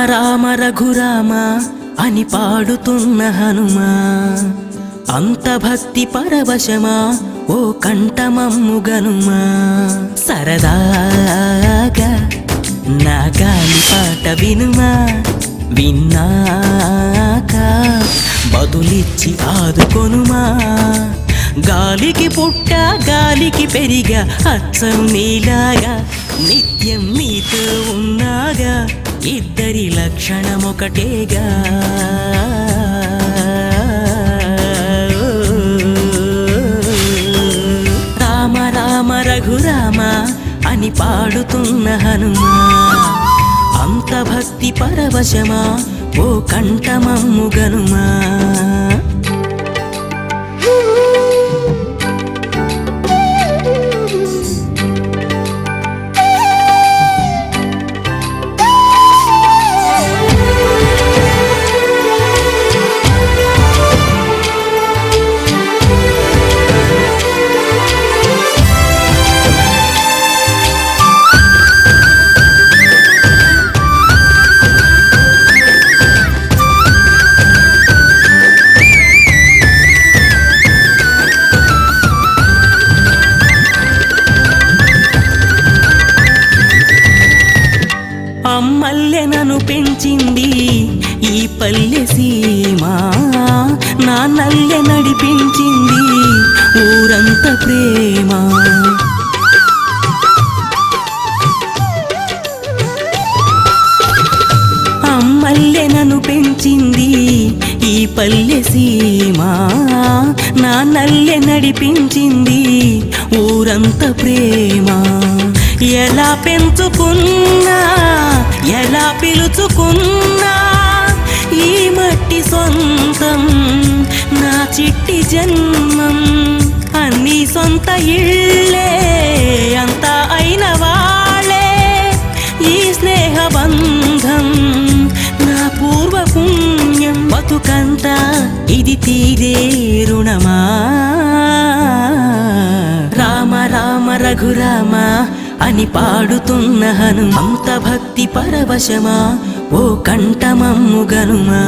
రామ రఘురామ అని పాడుతున్న హనుమా, అంత భక్తి పరవశమా ఓ కంఠమమ్ము గనుమా. సరదాగా నా గాలి పాట వినుమా, విన్నాక బదులిచ్చి ఆదుకొనుమా. గాలికి పుట్ట గాలికి పెరిగా అచ్చం నీలాగా, నిత్యం నీతో ఉన్నాగా, ఇద్దరి లక్షణమొకటేగా. రామ రామ రఘురామ అని పాడుతున్న హనుమా, అంత భక్తి పరవశమా ఓ కంఠమమ్ము గనుమా. అమ్మల్లె నన్ను పెంచింది ఈ పల్లె సీమ, నాన్నల్లె నడిపించింది ఊరంత ప్రేమ. అమ్మల్లె నన్ను పెంచింది ఈ పల్లె సీమ, నాన్నల్లె నడిపించింది ఊరంత ప్రేమ. ఎలా పెంచుకున్నా ఎలా పిలుచుకున్నా ఈ మట్టి సొంతం నా చిట్టి జన్మం. అన్ని సొంత ఇళ్ళే అంతా అయిన వాళ్ళే ఈ స్నేహ బంధం నా పూర్వ పుణ్యం. బతుకంతా ఇది తీరే రుణమా. రామ రామ రఘురామ అని పాడుతున్న హనుమ, అంత భక్తి పరవశమా ఓ కంఠమమ్ము గనుమా.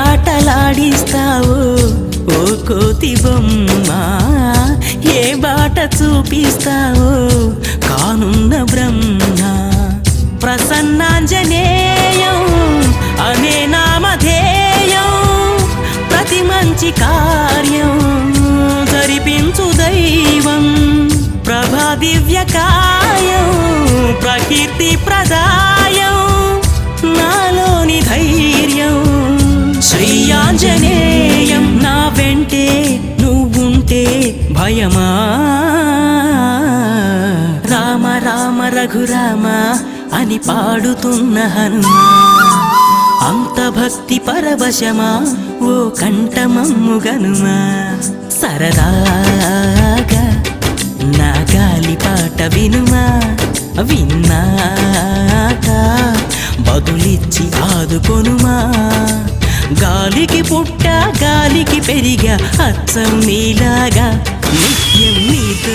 ఆటలాడిస్తావో ఓ కోతి బొమ్మ, ఏ బాట చూపిస్తావో కానున్న బ్రహ్మ. ప్రసన్నాంజనేయం అనే నామధేయం, ప్రతి మంచి కార్యం జరిపించు దైవం. ప్రభా దివ్యకాయం ప్రకీర్తి ప్రదాయం, నాలోని ధైర్యం శ్రీ ఆంజనేయం. నా వెంటే నువ్వుంటే భయమా. రామ రామ రఘురామ అని పాడుతున్న హనుమా, అంత భక్తి పరవశమా ఓ కంఠమమ్ము గనుమా. సరదాగా నా గాలి పాట వినుమా, విన్నాక బదులిచ్చి ఆదుకొనుమా. గాలికి పుట్ట గాలికి పెరిగా అచ్చం నీలాగా, నిత్యం నీతో